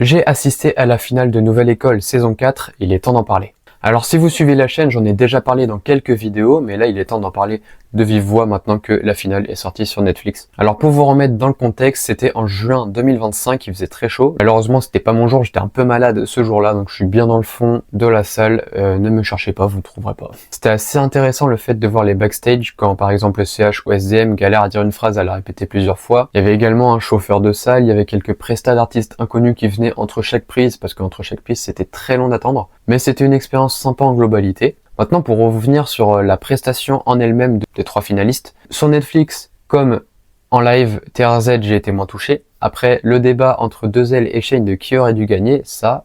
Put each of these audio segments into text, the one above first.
J'ai assisté à la finale de Nouvelle École saison 4, il est temps d'en parler. Alors si vous suivez la chaîne, j'en ai déjà parlé dans quelques vidéos, mais là il est temps d'en parler de vive voix maintenant que la finale est sortie sur Netflix. Alors pour vous remettre dans le contexte, c'était en juin 2025, il faisait très chaud. Malheureusement c'était pas mon jour, j'étais un peu malade ce jour-là, donc je suis bien dans le fond de la salle, ne me cherchez pas, vous ne trouverez pas. C'était assez intéressant le fait de voir les backstage, quand par exemple le CH ou SDM galère à dire une phrase à la répéter plusieurs fois. Il y avait également un chauffeur de salle, il y avait quelques prestats d'artistes inconnus qui venaient entre chaque prise, parce qu'entre chaque prise c'était très long d'attendre. Mais c'était une expérience sympa en globalité. Maintenant, pour revenir sur la prestation en elle-même des trois finalistes, sur Netflix, comme en live, TRZ, j'ai été moins touché. Après, le débat entre 2L et Shane de qui aurait dû gagner, ça,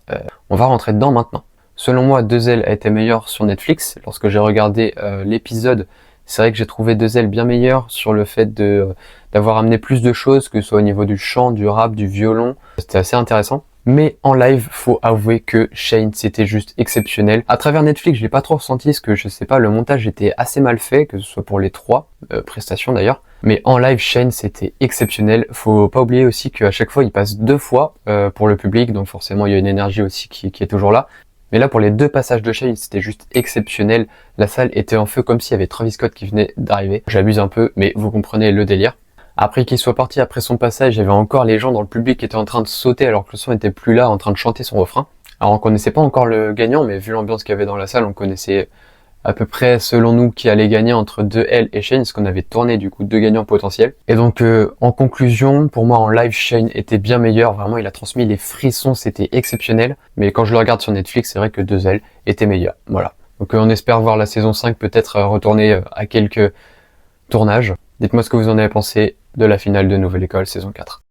on va rentrer dedans maintenant. Selon moi, 2L a été meilleur sur Netflix. Lorsque j'ai regardé l'épisode, c'est vrai que j'ai trouvé 2L bien meilleur sur le fait d'avoir amené plus de choses, que ce soit au niveau du chant, du rap, du violon. C'était assez intéressant. Mais en live, faut avouer que Shane, c'était juste exceptionnel. À travers Netflix, je l'ai pas trop ressenti, parce que je sais pas, le montage était assez mal fait, que ce soit pour les trois prestations d'ailleurs. Mais en live, Shane, c'était exceptionnel. Faut pas oublier aussi qu'à chaque fois, il passe deux fois pour le public, donc forcément, il y a une énergie aussi qui est toujours là. Mais là, pour les deux passages de Shane, c'était juste exceptionnel. La salle était en feu comme s'il y avait Travis Scott qui venait d'arriver. J'abuse un peu, mais vous comprenez le délire. Après qu'il soit parti, après son passage, il y avait encore les gens dans le public qui étaient en train de sauter alors que le son était plus là, en train de chanter son refrain. Alors on connaissait pas encore le gagnant, mais vu l'ambiance qu'il y avait dans la salle, on connaissait à peu près, selon nous, qui allait gagner entre 2L et Shane, parce qu'on avait tourné du coup deux gagnants potentiels. Et donc en conclusion, pour moi en live, Shane était bien meilleur, vraiment il a transmis les frissons, c'était exceptionnel. Mais quand je le regarde sur Netflix, c'est vrai que 2L était meilleur, voilà. Donc on espère voir la saison 5 peut-être retourner à quelques tournages. Dites-moi ce que vous en avez pensé de la finale de Nouvelle École saison 4.